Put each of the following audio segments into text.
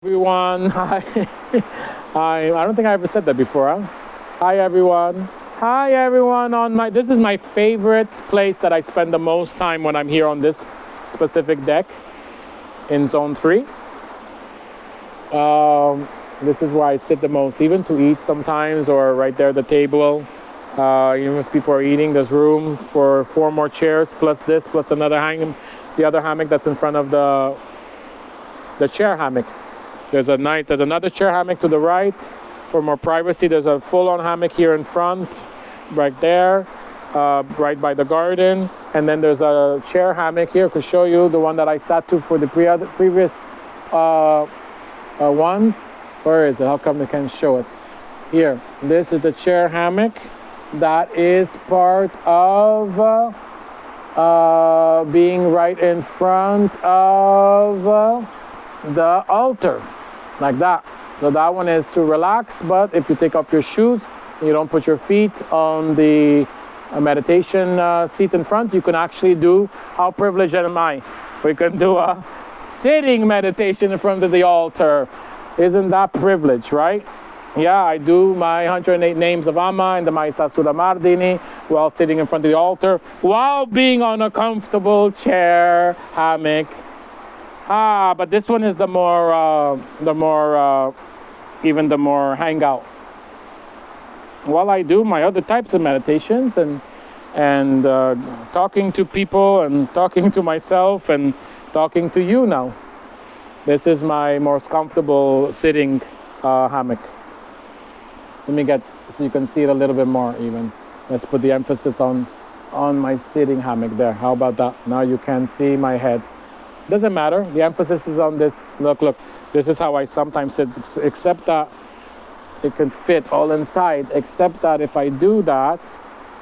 Everyone. Hi. I don't think I ever said that before. Huh? Hi everyone. Hi everyone. This is my favorite place that I spend the most time when I'm here on this specific deck in Zone 3. This is where I sit the most, even to eat sometimes, or right there at the table. Even if people are eating, there's room for 4 more chairs, plus this, plus the other hammock that's in front of the chair hammock. There's another chair hammock to the right for more privacy. There's a full-on hammock here in front, right there, right by the garden. And then there's a chair hammock here. I could show you the one that I sat to for the previous ones. Where is it? How come they can't show it? Here. This is the chair hammock that is part of being right in front of the altar. Like that. So that one is to relax, but if you take off your shoes, you don't put your feet on the meditation seat in front, you can actually do, how privileged am I? We can do a sitting meditation in front of the altar. Isn't that privilege, right? Yeah, I do my 108 names of Amma and the Maisa Sura Mardini while sitting in front of the altar, while being on a comfortable chair, hammock. But this one is the more hangout. While I do my other types of meditations and talking to people and talking to myself and talking to you now. This is my most comfortable sitting hammock. Let me get, so you can see it a little bit more even. Let's put the emphasis on my sitting hammock there. How about that? Now you can see my head. Doesn't matter. The emphasis is on this. Look. This is how I sometimes sit, except that it can fit all inside, except that if I do that,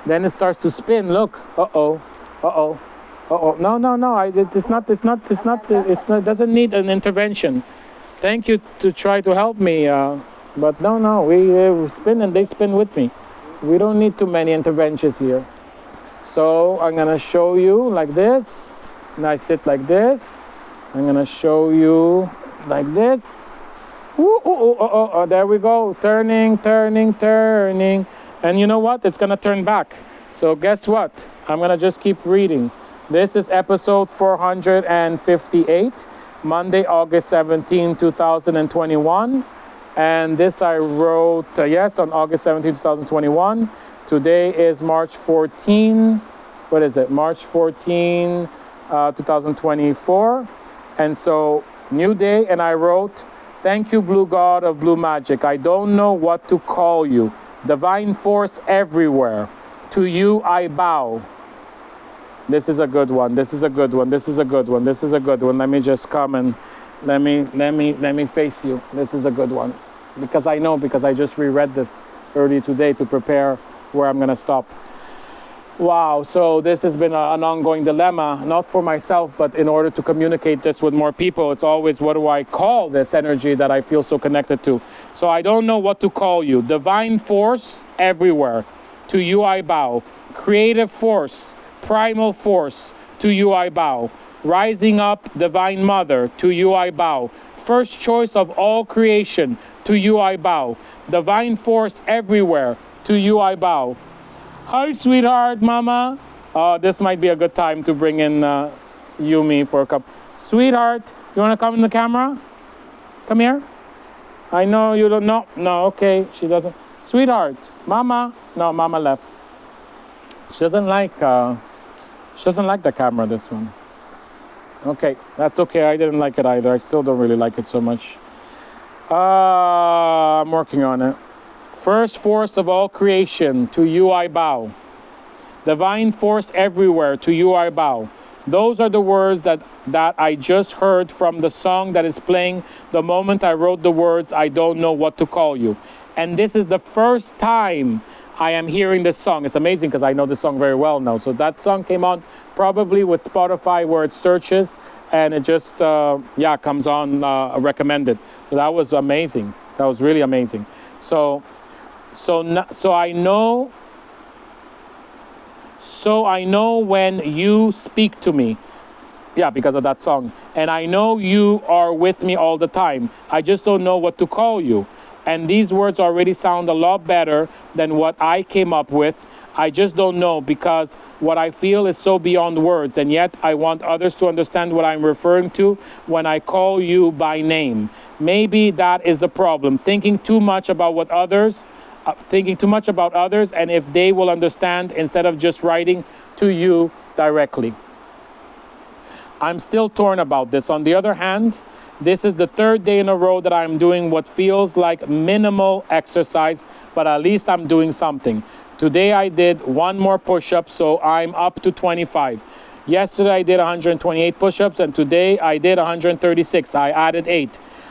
then it starts to spin. Look. Uh-oh. No. It doesn't need an intervention. Thank you to try to help me. But no. We spin and they spin with me. We don't need too many interventions here. So I'm going to show you like this. And I sit like this. I'm going to show you like this. There we go. Turning. And you know what? It's going to turn back. So guess what? I'm going to just keep reading. This is episode 458, Monday, August 17, 2021. And this I wrote, on August 17, 2021. Today is March 14. What is it? March 14, 2024. And so, new day, and I wrote, thank you, Blue God of Blue Magic. I don't know what to call you. Divine force everywhere. To you I bow. This is a good one. This is a good one. Let me just come and let me face you. This is a good one. Because I just reread this early today to prepare where I'm going to stop. Wow, so this has been an ongoing dilemma, not for myself, but in order to communicate this with more people. It's always, what do I call this energy that I feel so connected to? So I don't know what to call you. Divine force everywhere. To you I bow. Creative force, primal force. To you I bow. Rising up, Divine Mother. To you I bow. First choice of all creation. To you I bow. Divine force everywhere. To you I bow. Hi, sweetheart, mama. This might be a good time to bring in Yumi for a cup. Sweetheart, you want to come in the camera? Come here. I know you don't know. No, okay, she doesn't. Sweetheart, mama. No, mama left. She doesn't like the camera, this one. Okay, that's okay. I didn't like it either. I still don't really like it so much. I'm working on it. First force of all creation, to you I bow. Divine force everywhere, to you I bow. Those are the words that I just heard from the song that is playing the moment I wrote the words, I don't know what to call you. And this is the first time I am hearing this song. It's amazing because I know this song very well now. So that song came on probably with Spotify where it searches and it just, comes on recommended. So that was amazing. That was really amazing. So I know when you speak to me. Yeah, because of that song. And I know you are with me all the time. I just don't know what to call you. And these words already sound a lot better than what I came up with. I just don't know, because what I feel is so beyond words, and yet I want others to understand what I'm referring to when I call you by name. Maybe that is the problem, thinking too much about others, and if they will understand, instead of just writing to you directly. I'm still torn about this. On the other hand, this is the third day in a row that I'm doing what feels like minimal exercise, but at least I'm doing something. Today I did one more push-up, so I'm up to 25. Yesterday I did 128 push-ups, and today I did 136. I added 8.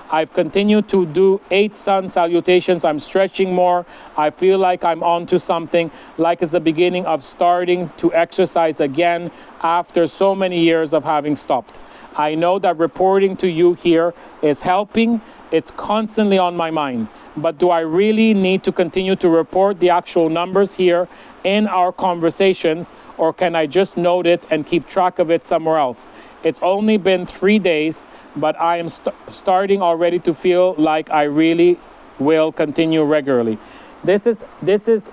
I've continued to do 8 sun salutations. I'm stretching more. I feel like I'm onto something, like it's the beginning of starting to exercise again after so many years of having stopped. I know that reporting to you here is helping. It's constantly on my mind. But do I really need to continue to report the actual numbers here in our conversations, or can I just note it and keep track of it somewhere else? It's only been 3 days, but I am starting already to feel like I really will continue regularly. This is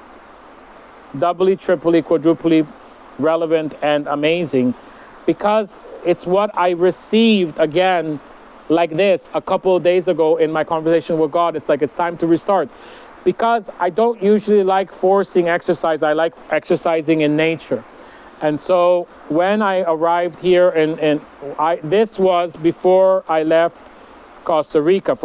doubly, triply, quadruply relevant and amazing, because it's what I received again like this a couple of days ago in my conversation with God. It's like it's time to restart, because I don't usually like forcing exercise. I like exercising in nature. And so when I arrived here, this was before I left Costa Rica,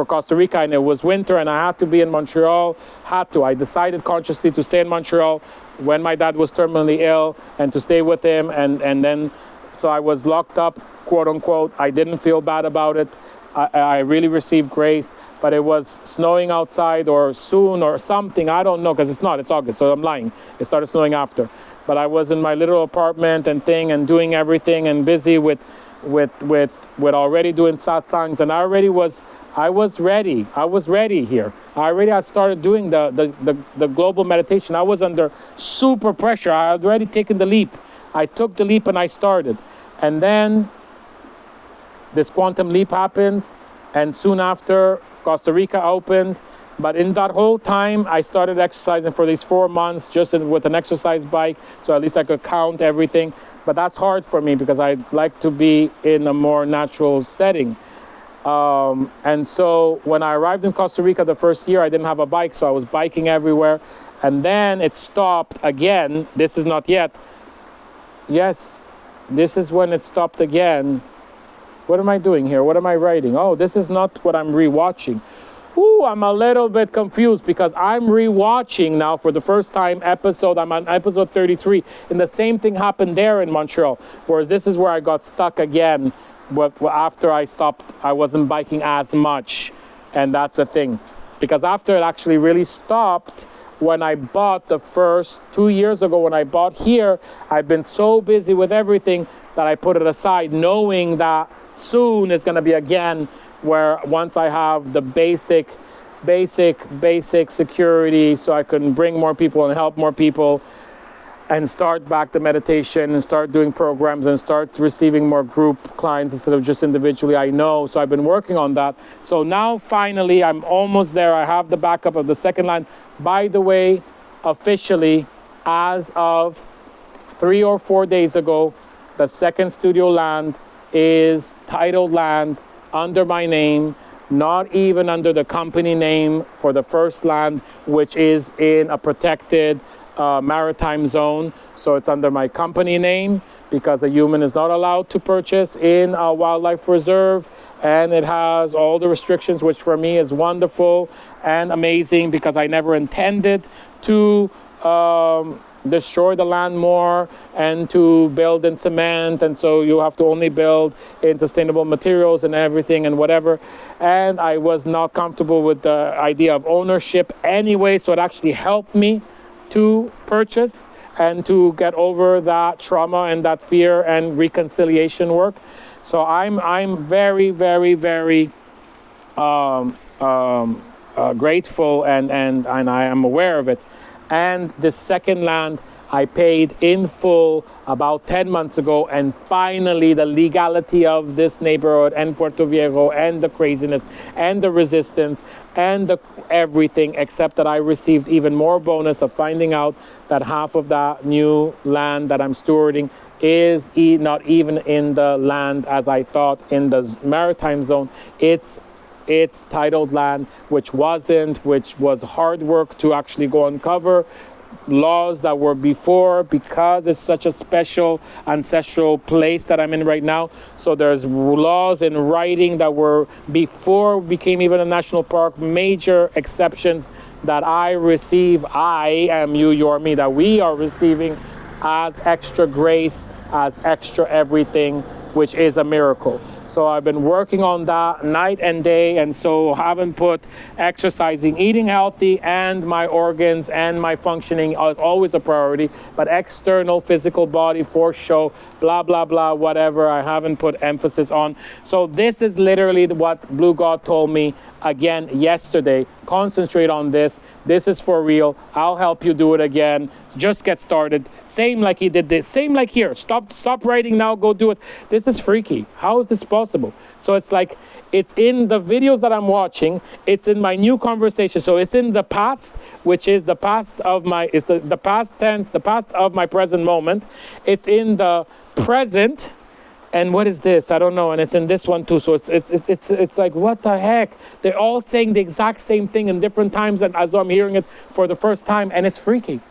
and it was winter, and I had to be in Montreal. I decided consciously to stay in Montreal when my dad was terminally ill, and to stay with him, and then so I was locked up, quote unquote. I didn't feel bad about it. I really received grace, but it was snowing outside, or soon, or something. I don't know, because it's August, so I'm lying. It started snowing after. But I was in my little apartment and doing everything, and busy with already doing satsangs, and I was ready. I was ready here. I had started doing the global meditation. I was under super pressure. I had already taken the leap. I took the leap and I started. And then this quantum leap happened, and soon after Costa Rica opened. But in that whole time, I started exercising for these 4 months, just with an exercise bike, so at least I could count everything. But that's hard for me, because I like to be in a more natural setting. And so when I arrived in Costa Rica the first year, I didn't have a bike, so I was biking everywhere. And then it stopped again. This is not yet. Yes, this is when it stopped again. What am I doing here? What am I writing? Oh, this is not what I'm rewatching. Ooh, I'm a little bit confused, because I'm rewatching now for the first time I'm on episode 33, and the same thing happened there in Montreal, whereas this is where I got stuck again. But after I stopped, I wasn't biking as much, and that's the thing, because after it actually really stopped, when I bought the first 2 years ago, when I bought here, I've been so busy with everything that I put it aside, knowing that soon it's going to be again, where once I have the basic security, so I can bring more people and help more people, and start back the meditation, and start doing programs, and start receiving more group clients instead of just individually. I know, so I've been working on that. So now finally I'm almost there. I have the backup of the second line. By the way, officially, as of 3 or 4 days ago, the second studio land is titled land under my name, not even under the company name for the first land, which is in a protected maritime zone. So it's under my company name, because a human is not allowed to purchase in a wildlife reserve, and it has all the restrictions, which for me is wonderful and amazing, because I never intended to destroy the land more and to build in cement, and so you have to only build in sustainable materials and everything and whatever. And I was not comfortable with the idea of ownership anyway, so it actually helped me to purchase and to get over that trauma and that fear and reconciliation work. So I'm very, very, very grateful, and I am aware of it. And the second land I paid in full about 10 months ago, and finally the legality of this neighborhood and Puerto Viejo and the craziness and the resistance and the everything, except that I received even more bonus of finding out that half of that new land that I'm stewarding is not even in the land as I thought in the maritime zone. It's titled land, which was hard work to actually go uncover laws that were before, because it's such a special ancestral place that I'm in right now. So there's laws in writing that were before it became even a national park, major exceptions that I receive, I am you, you're me, that we are receiving as extra grace, as extra everything, which is a miracle. So I've been working on that night and day, and so haven't put exercising, eating healthy, and my organs and my functioning is always a priority, but external physical body for show, blah, blah, blah, whatever, I haven't put emphasis on. So this is literally what Blue God told me again yesterday. Concentrate on this. This is for real. I'll help you do it again. Just get started. Same like he did this. Same like here. Stop writing now. Go do it. This is freaky. How is this possible? So it's like, it's in the videos that I'm watching. It's in my new conversation. So it's in the past, which is the past of my, it's the past tense, the past of my present moment. It's in the present. And what is this? I don't know. And it's in this one too. So it's like, what the heck? They're all saying the exact same thing in different times, and as though I'm hearing it for the first time, and it's freaky.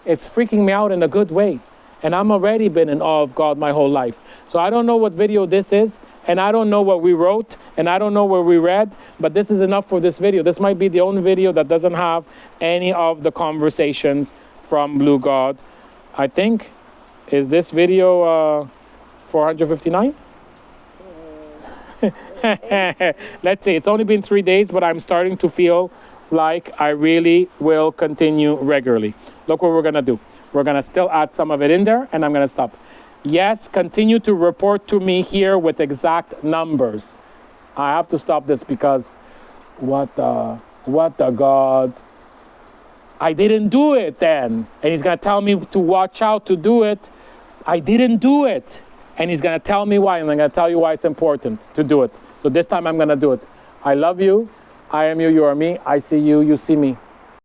It's freaking me out in a good way. And I'm already been in awe of God my whole life. So I don't know what video this is, and I don't know what we wrote, and I don't know where we read, but this is enough for this video. This might be the only video that doesn't have any of the conversations from Blue God. I think, is this video 459? Let's see, it's only been 3 days, but I'm starting to feel like I really will continue regularly. Look what we're gonna do. We're gonna still add some of it in there, and I'm gonna stop. Yes, continue to report to me here with exact numbers. I have to stop this because what the God? I didn't do it then. And he's gonna tell me to watch out to do it. I didn't do it. And he's gonna tell me why, and I'm gonna tell you why it's important to do it. So this time I'm gonna do it. I love you. I am you, you are me. I see you, you see me.